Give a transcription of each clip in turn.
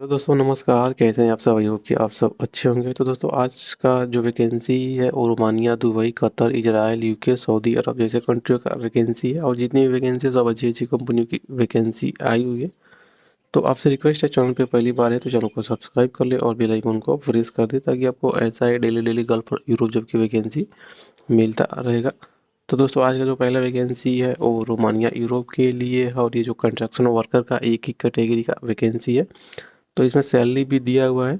तो दोस्तों नमस्कार, कैसे हैं आप सब? आई होप कि आप सब अच्छे होंगे। तो दोस्तों आज का जो वैकेंसी है वो Romania, Dubai, Qatar, Israel, UK, Saudi Arabia जैसे कंट्रियों का वैकेंसी है और जितनी भी वैकेंसी सब अच्छी-अच्छी कंपनियों की वैकेंसी आई हुई है। तो आपसे रिक्वेस्ट है, चैनल पे पहली बार है तो चैनल को सब्सक्राइब कर लें और बेल आइकन को प्रेस कर दें ताकि आपको ऐसा ही डेली गल्फ और यूरोप जॉब की वैकेंसी मिलता रहेगा। तो दोस्तों आज का जो पहला वैकेंसी है वो रोमानिया यूरोप के लिए है और ये जो कंस्ट्रक्शन वर्कर का एक ही कैटेगरी का वैकेंसी है। तो इसमें सैलरी भी दिया हुआ है।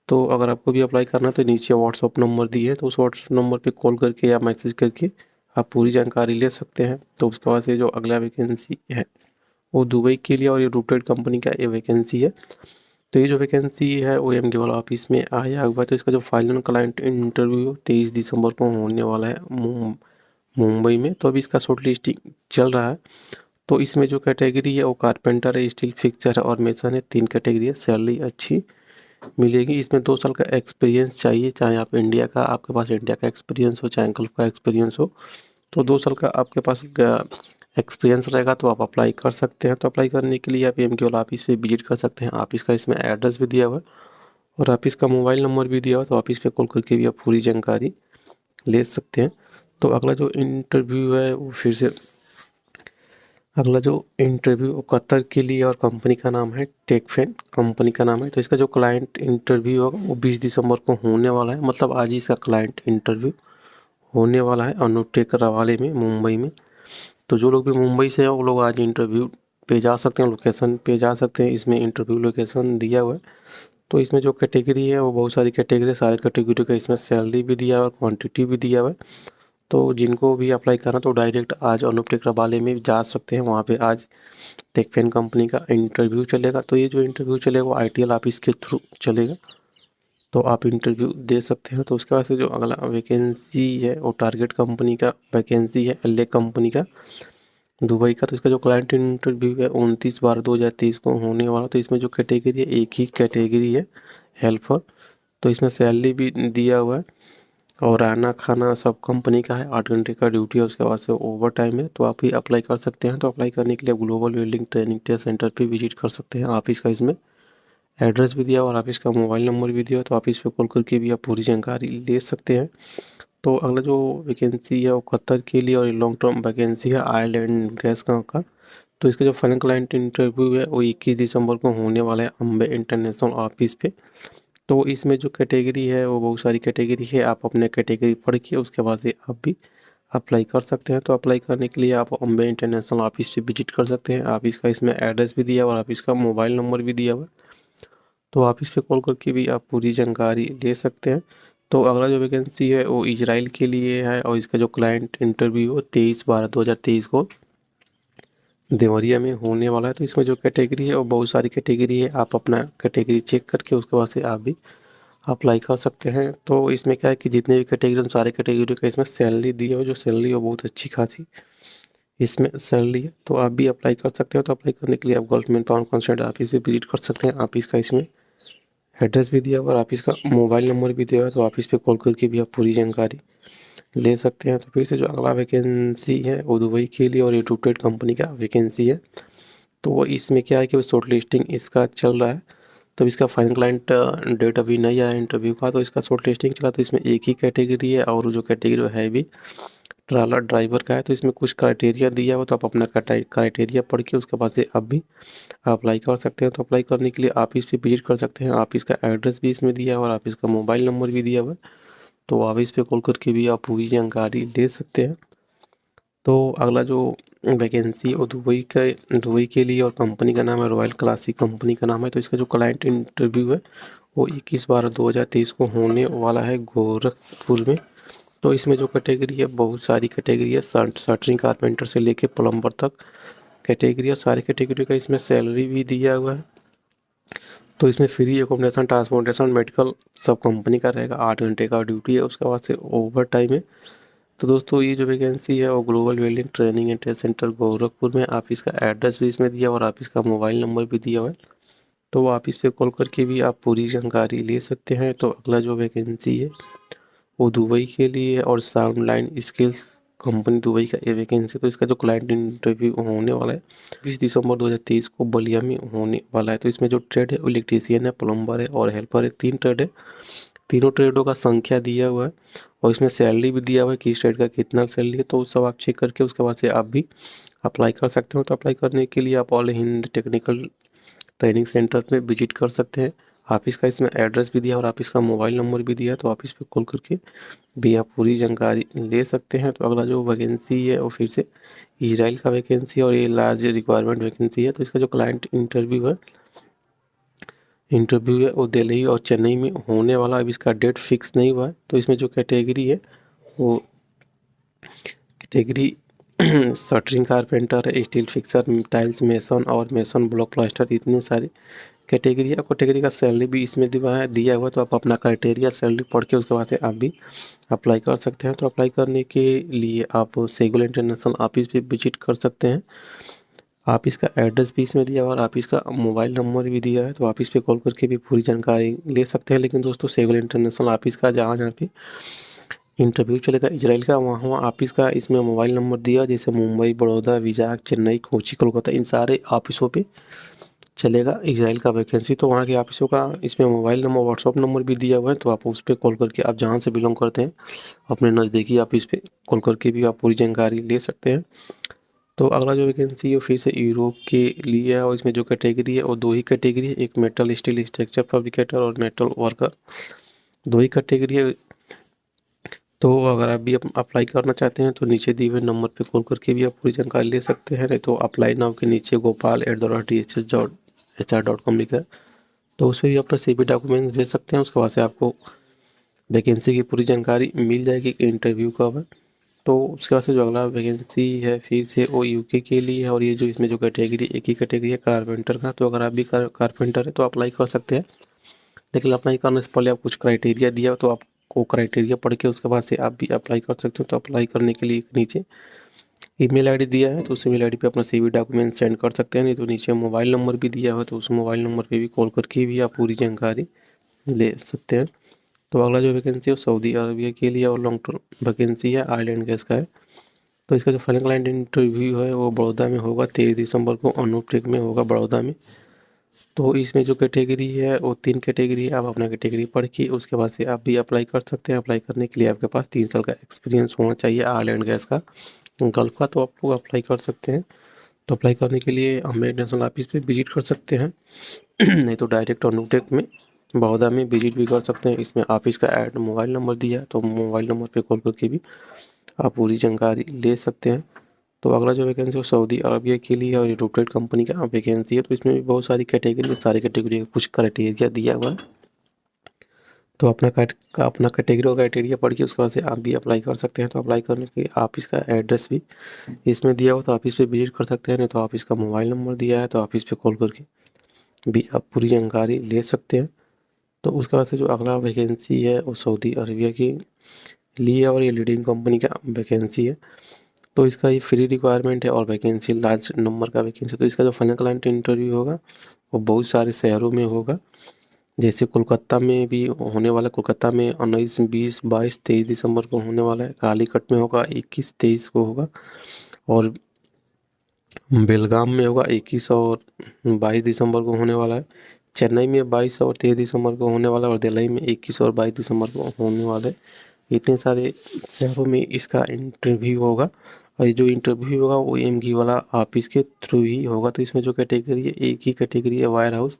तो अगर आपको भी अप्लाई करना है तो नीचे व्हाट्सअप नंबर दिए है, तो उस व्हाट्सअप नंबर पे कॉल करके या मैसेज करके आप पूरी जानकारी ले सकते हैं। तो उसके बाद से जो अगला वैकेंसी है वो दुबई के लिए और ये रूटेड कंपनी का ये वैकेंसी है। तो ये जो वैकेंसी है वो एम केवल ऑफिस में आया हुआ है। तो इसका जो फाइनल क्लाइंट इंटरव्यू 23 दिसंबर को होने वाला है मुंबई में। तो अभी इसका शॉर्ट लिस्टिंग चल रहा है। तो इसमें जो कैटेगरी है वो कारपेंटर है, स्टील फिक्सर है और मेसन है। 3 कैटेगरी है। सैलरी अच्छी मिलेगी। इसमें 2 साल का एक्सपीरियंस चाहिए, चाहे आप इंडिया का आपके पास इंडिया का एक्सपीरियंस हो, चाहे गल्फ का एक्सपीरियंस हो। तो 2 साल का आपके पास एक्सपीरियंस रहेगा तो आप अप्लाई कर सकते हैं। तो अप्लाई करने के लिए आप एमक्यूएल ऑफिस पे विजिट कर सकते हैं। ऑफिस का इसमें एड्रेस भी दिया हुआ है और ऑफिस का मोबाइल नंबर भी दिया हुआ है। तो ऑफिस पे कॉल करके भी आप पूरी जानकारी ले सकते हैं। तो अगला जो इंटरव्यू है वो फिर से अगला जो इंटरव्यू कतर के लिए और कंपनी का नाम है टेकफेन कंपनी का नाम है। तो इसका जो क्लाइंट इंटरव्यू होगा वो 20 दिसंबर को होने वाला है, मतलब आज ही इसका क्लाइंट इंटरव्यू होने वाला है अनुटेक रवाले में मुंबई में। तो जो लोग भी मुंबई से हैं वो लोग आज इंटरव्यू पे जा सकते हैं, लोकेशन पे जा सकते हैं। इसमें इंटरव्यू लोकेशन दिया हुआ है। तो इसमें जो कैटेगरी है वो बहुत सारी कैटेगरी है, सारे कैटेगरी का इसमें सैलरी भी दिया हुआ है और क्वांटिटी भी दिया हुआ है। तो जिनको भी अप्लाई करना तो डायरेक्ट आज अनूप टेकरावाले में जा सकते हैं। वहाँ पे आज टेकफेन कंपनी का इंटरव्यू चलेगा। तो ये जो इंटरव्यू चलेगा वो आईटीएल ऑफिस के थ्रू चलेगा। तो आप इंटरव्यू दे सकते हैं। तो उसके बाद से जो अगला वैकेंसी है वो टारगेट कंपनी का वैकेंसी है, एल कंपनी का दुबई का। तो इसका जो क्लाइंट इंटरव्यू है 29/12/2023 को होने वाला। तो इसमें जो कैटेगरी है एक ही कैटेगरी है, हेल्पर। तो इसमें सैलरी भी दिया हुआ है और रहना खाना सब कंपनी का है। 8 घंटे का ड्यूटी है, उसके बाद से ओवर टाइम है। तो आप भी अप्लाई कर सकते हैं। तो अप्लाई करने के लिए आप global welding training test centre पे विजिट कर सकते हैं। ऑफिस का इसमें एड्रेस भी दिया हुआ और ऑफिस का मोबाइल नंबर भी दिया हुआ। तो ऑफिस पे कॉल करके भी आप पूरी जानकारी ले सकते हैं। तो अगला जो वैकेंसी है वो कतर के लिए और लॉन्ग टर्म वैकेंसी है ऑयल एंड गैस का। तो इसका जो फाइनल क्लाइंट इंटरव्यू है वो 21 दिसंबर को होने वाला है अम्बे इंटरनेशनल ऑफिस पे। तो इसमें जो कैटेगरी है वो बहुत सारी कैटेगरी है। आप अपने कैटेगरी पढ़ के उसके बाद से आप भी अप्लाई कर सकते हैं। तो अप्लाई करने के लिए आप अम्बे इंटरनेशनल ऑफिस पे विजिट कर सकते हैं। ऑफिस का इसमें एड्रेस भी दिया हुआ और ऑफिस का मोबाइल नंबर भी दिया हुआ है। तो ऑफिस पे कॉल करके भी आप पूरी जानकारी ले सकते हैं। तो अगला जो वैकेंसी है वो इजराइल के लिए है और इसका जो क्लाइंट इंटरव्यू है 23/12/2023 को देवरिया में होने वाला है। तो इसमें जो कैटेगरी है वो बहुत सारी कैटेगरी है। आप अपना कैटेगरी चेक करके उसके बाद से आप भी अप्लाई कर सकते हैं। तो इसमें क्या है कि जितने भी कैटेगरी सारे कैटेगरी का इसमें सैलरी दी है, जो सैलरी है वो बहुत अच्छी खासी इसमें सैलरी है। तो आप भी अप्लाई कर सकते हो। तो अप्लाई करने के लिए आप gulf man power consult office भी विजिट कर सकते हैं। ऑफिस का इसमें एड्रेस भी दिया हुआ और ऑफिस का मोबाइल नंबर भी दिया हुआ है। तो ऑफिस पे कॉल करके भी आप पूरी जानकारी ले सकते हैं। तो फिर से जो अगला वैकेंसी है वो दुबई के लिए और रिक्रूटेड कंपनी का वैकेंसी है। तो वो इसमें क्या है कि वो शॉर्ट लिस्टिंग इसका चल रहा है। तो इसका फाइनल क्लाइंट डेट अभी नहीं आया इंटरव्यू का। तो इसका शॉर्ट लिस्टिंग चला। तो इसमें एक ही कैटेगरी है और जो कैटेगरी है भी ट्राला ड्राइवर का है। तो इसमें कुछ क्राइटेरिया दिया हो तो आप अपना क्राइटेरिया पढ़ के उसके बाद से आप भी अप्लाई कर सकते हैं। तो अप्लाई करने के लिए ऑफिस पे विजिट कर सकते हैं। ऑफिस का एड्रेस भी इसमें दिया हुआ और ऑफिस का मोबाइल नंबर भी दिया हुआ है। तो ऑफिस पे कॉल करके भी आप पूरी जानकारी ले सकते हैं। तो अगला जो वैकेंसी वो दुबई के लिए और कंपनी का नाम है रॉयल क्लासिक कंपनी का नाम है। तो इसका जो क्लाइंट इंटरव्यू है वो 21/12/2023 को होने वाला है गोरखपुर में। तो इसमें जो कैटेगरी है बहुत सारी कैटेगरी है, शटरिंग कारपेंटर से लेके प्लम्बर तक कैटेगरी है। सारी कैटेगरी का इसमें सैलरी भी दिया हुआ है। तो इसमें फ्री एकोमोडेशन ट्रांसपोर्टेशन मेडिकल सब कंपनी का रहेगा। 8 घंटे का ड्यूटी है, उसके बाद से ओवर टाइम है। तो दोस्तों ये जो वैकेंसी है वो global welding training and test centre Gorakhpur में। ऑफिस का एड्रेस भी इसमें दिया हुआ और ऑफिस का मोबाइल नंबर भी दिया हुआ है। तो ऑफिस पे कॉल करके भी आप पूरी जानकारी ले सकते हैं। तो अगला जो वैकेंसी है वो दुबई के लिए है और sound line skills company Dubai का ये वैकेंसी। तो इसका जो क्लाइंट इंटरव्यू होने वाला है 20 दिसंबर 2023 को बलिया में होने वाला है। तो इसमें जो ट्रेड है इलेक्ट्रीशियन है, प्लम्बर है और हेल्पर है, 3 ट्रेड है। तीनों ट्रेडों का संख्या दिया हुआ है और इसमें सैलरी भी दिया हुआ है कि इस ट्रेड का कितना सैलरी है। तो सब आप चेक करके उसके बाद से आप भी अप्लाई कर सकते हो। तो अप्लाई करने के लिए आप all Hind technical training centre में विजिट कर सकते हैं। आप इसका इसमें एड्रेस भी दिया और आप इसका मोबाइल नंबर भी दिया है, तो आप इस पर कॉल करके भी आप पूरी जानकारी ले सकते हैं। तो अगला जो वैकेंसी है वो फिर से इजराइल का वैकेंसी है और ये लार्ज रिक्वायरमेंट वैकेंसी है। तो इसका जो क्लाइंट इंटरव्यू है वो दिल्ली और चेन्नई में होने वाला। अब इसका डेट फिक्स नहीं हुआ है। तो इसमें जो कैटेगरी है वो कैटेगरी शटरिंग कारपेंटर है, स्टील फिक्सर, टाइल्स मेसन और मेसन ब्लॉक प्लास्टर, इतने सारे कैटेगरी है। कैटेगरी का सैलरी भी इसमें दिया हुआ है। तो आप अपना क्राइटेरिया सैलरी पढ़ के उसके बाद से आप भी अप्लाई कर सकते हैं। तो अप्लाई करने के लिए आप सेगुल इंटरनेशनल ऑफिस पे विजिट कर सकते हैं। आप इसका एड्रेस भी इसमें दिया हुआ और आप इसका मोबाइल नंबर भी दिया है। तो आप इस पे कॉल करके भी पूरी जानकारी ले सकते हैं। लेकिन दोस्तों सेगुल इंटरनेशनल ऑफिस का जहाँ जहाँ पे इंटरव्यू चलेगा इजराइल का, वहाँ वहाँ ऑफिस का इसमें मोबाइल नंबर दिया, जैसे मुंबई, बड़ौदा, विजाग, चेन्नई, कोची, कोलकाता, इन सारे ऑफिसों पे चलेगा इजराइल का वैकेंसी। तो वहाँ के ऑफिसों का इसमें मोबाइल नंबर, व्हाट्सअप नंबर भी दिया हुआ है। तो आप उस पर कॉल करके आप जहाँ से बिलोंग करते हैं अपने नज़दीकी ऑफिस पे कॉल करके भी आप पूरी जानकारी ले सकते हैं। तो अगला जो वैकेंसी है फिर से यूरोप के लिए है और इसमें जो कैटेगरी है वो 2 ही कैटेगरी है, एक मेटल स्टील स्ट्रक्चर फैब्रिकेटर और मेटल वर्कर, 2 ही कैटेगरी है। तो अगर आप भी अप्लाई करना चाहते हैं तो नीचे दिए हुए नंबर पे कॉल करके भी आप पूरी जानकारी ले सकते हैं। नहीं तो अप्लाई नाउ के नीचे gopal@dhs.hr.com लिखा है, तो उस पर भी अपना CV डॉक्यूमेंट भेज सकते हैं। उसके बाद से आपको वैकेंसी की पूरी जानकारी मिल जाएगी कि इंटरव्यू कब है। तो उसके बाद से जो अगला वैकेंसी है फिर से वो यूके के लिए है और ये जो इसमें जो कैटेगरी एक ही कैटेगरी है कारपेंटर का। तो अगर आप भी कारपेंटर है तो अप्लाई कर सकते हैं। लेकिन अप्लाई करने से पहले आप कुछ क्राइटेरिया दिया हो, तो आपको क्राइटेरिया पढ़ के उसके बाद से आप भी अप्लाई कर सकते हो। तो अप्लाई करने के लिए नीचे ईमेल आईडी दिया है, तो उस ईमेल आईडी पे अपना CV डॉक्यूमेंट सेंड कर सकते हैं। नहीं तो नीचे मोबाइल नंबर भी दिया हुआ है, तो उस मोबाइल नंबर पे भी कॉल करके भी आप पूरी जानकारी ले सकते हैं। तो अगला जो वैकेंसी है वो सऊदी अरबिया के लिए और लॉन्ग टर्म वैकेंसी है, आइलैंड गैस का है। तो इसका जो फाइनल क्लाइंट इंटरव्यू है वो बड़ौदा में होगा, 23 दिसंबर को अनूप ट्रेक में होगा बड़ौदा में। तो इसमें जो कैटेगरी है वो 3 कैटेगरी है। आप अपना कैटेगरी पढ़ के उसके बाद से आप भी अप्लाई कर सकते हैं। अप्लाई करने के लिए आपके पास 3 साल का एक्सपीरियंस होना चाहिए ऑयल एंड गैस का, गल्फ का। तो आप लोग अप्लाई कर सकते हैं। तो अप्लाई करने के लिए हमें नेशनल ऑफिस पे विजिट कर सकते हैं नहीं तो डायरेक्ट अनूप में बड़ौदा में विजिट भी कर सकते हैं। इसमें ऑफिस का ऐड मोबाइल नंबर दिया है, तो मोबाइल नंबर पे कॉल करके भी आप पूरी जानकारी ले सकते हैं। तो अगला जो वैकेंसी है सऊदी अरबिया के लिए और रिक्रूटेड कंपनी का वैकेंसी है। तो इसमें भी बहुत सारी कैटेगरी है, सारी कैटेगरी का कुछ क्राइटेरिया दिया हुआ है। तो अपना कैटेगरी और क्राइटेरिया पढ़ के उसके बाद से आप भी अप्लाई कर सकते हैं। तो अप्लाई करने के लिए आप इसका एड्रेस भी इसमें दिया हुआ, तो आप इस पे विजिट कर सकते हैं। नहीं तो आप इसका मोबाइल नंबर दिया है, तो आप इस पे कॉल करके भी आप पूरी जानकारी ले सकते हैं। तो उसके बाद से जो अगला वैकेंसी है वो सऊदी अरबिया की लिए और ये लीडिंग कंपनी का वैकेंसी है। तो इसका ये फ्री रिक्वायरमेंट है और वैकेंसी लार्ज नंबर का वैकेंसी। तो इसका जो फाइनल क्लाइंट इंटरव्यू होगा वो बहुत सारे शहरों में होगा, जैसे कोलकाता में भी होने वाला। कोलकाता में 19, 20, 22, 23 दिसंबर को होने वाला है। कालीकट में होगा 21, 23 को होगा और बेलगाम में होगा 21 और 22 दिसंबर को होने वाला है। चेन्नई में 22 और 23 दिसंबर को होने वाला है और दिल्ली में 21 और 22 दिसंबर को होने वाला है। इतने सारे शहरों में इसका इंटरव्यू होगा और ये जो इंटरव्यू होगा वो एमगी वाला ऑफिस के थ्रू ही होगा। तो इसमें जो कैटेगरी है एक ही कैटेगरी है, वायर हाउस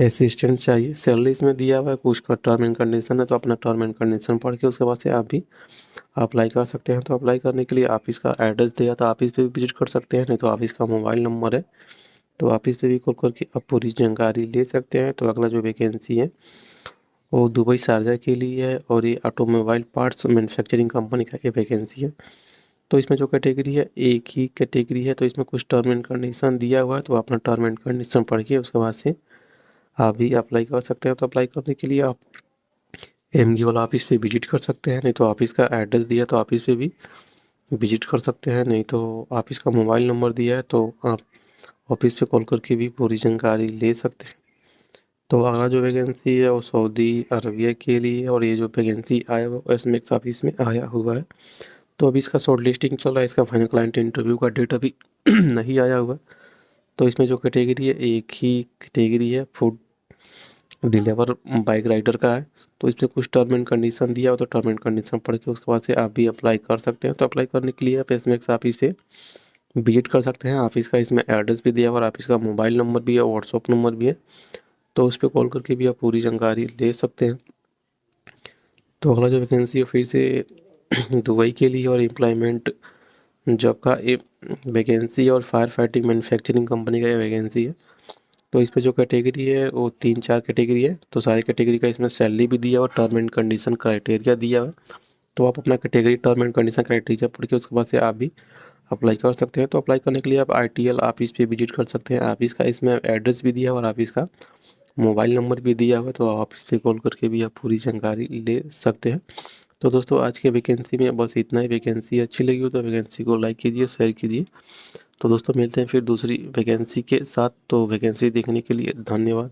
असिस्टेंट चाहिए। सैलरी इसमें दिया हुआ है, कुछ का टर्म एंड कंडीशन है। तो अपना टर्म एंड कंडीशन पढ़ के उसके बाद से आप भी अप्लाई कर सकते हैं। तो अप्लाई करने के लिए ऑफिस का एड्रेस दिया था, ऑफिस पे भी विजिट कर सकते हैं। नहीं तो ऑफिस का मोबाइल नंबर है, तो ऑफिस पे भी कॉल करके आप पूरी जानकारी ले सकते हैं। तो अगला जो वैकेंसी है वो दुबई शारजा के लिए है और ये ऑटोमोबाइल पार्ट्स मैन्युफैक्चरिंग कंपनी का ये वैकेंसी है। तो इसमें जो कैटेगरी है एक ही कैटेगरी है। तो इसमें कुछ टर्म एंड कंडीशन दिया हुआ है, तो अपना टर्म एंड कंडीशन पढ़ के उसके बाद से आप भी अप्लाई कर सकते हैं। तो अप्लाई करने के लिए आप एमगी वाला ऑफिस पे विजिट कर सकते हैं। नहीं तो ऑफिस का एड्रेस दिया तो ऑफिस पे भी विजिट कर सकते हैं। नहीं तो ऑफिस का मोबाइल नंबर दिया है, तो आप ऑफिस पे कॉल करके भी पूरी जानकारी ले सकते हैं। तो अगला जो वैकेंसी है वो सऊदी अरबिया के लिए और ये जो वैकेंसी आया हुआ एसमेक्स ऑफिस में आया हुआ है। तो अभी इसका शॉर्ट लिस्टिंग चल रहा है, इसका फाइनल क्लाइंट इंटरव्यू का डेट अभी नहीं आया हुआ। तो इसमें जो कैटेगरी है एक ही कैटेगरी है, फूड डिलीवर बाइक राइडर का है। तो इसमें कुछ टर्म एंड कंडीशन दिया हो, तो टर्म एंड कंडीशन पढ़ के उसके बाद से आप भी अप्लाई कर सकते हैं। तो अप्लाई करने के लिए आप एसमेक्स ऑफिस पे विजिट कर सकते हैं। ऑफिस का इसमें एड्रेस भी दिया हुआ और ऑफिस का मोबाइल नंबर भी है, व्हाट्सअप नंबर भी है। तो उस पर कॉल करके भी आप पूरी जानकारी ले सकते हैं। तो अगला जो वैकेंसी है फिर से दुबई के लिए और एम्प्लॉयमेंट जॉब का एक वैकेंसी और फायर फाइटिंग मैन्युफैक्चरिंग कंपनी का ये वैकेंसी है। तो इस पे जो कैटेगरी है वो 3-4 कैटेगरी है। तो सारी कैटेगरी का इसमें सैलरी भी दिया और टर्म एंड कंडीशन क्राइटेरिया दिया हुआ है। तो आप अपना category term and condition criteria पढ़ के उसके बाद से आप भी अप्लाई कर सकते हैं। तो अप्लाई करने के लिए आप आईटीएल ऑफिस पे विजिट कर सकते हैं। ऑफिस का इसमें एड्रेस भी दिया हुआ और ऑफिस का मोबाइल नंबर भी दिया हुआ है। तो आप ऑफिस पे कॉल करके भी आप पूरी जानकारी ले सकते हैं। तो दोस्तों आज के वैकेंसी में बस इतना ही। वैकेंसी अच्छी लगी हो तो वैकेंसी को लाइक कीजिए, शेयर कीजिए। तो दोस्तों मिलते हैं फिर दूसरी वैकेंसी के साथ। तो वैकेंसी देखने के लिए धन्यवाद।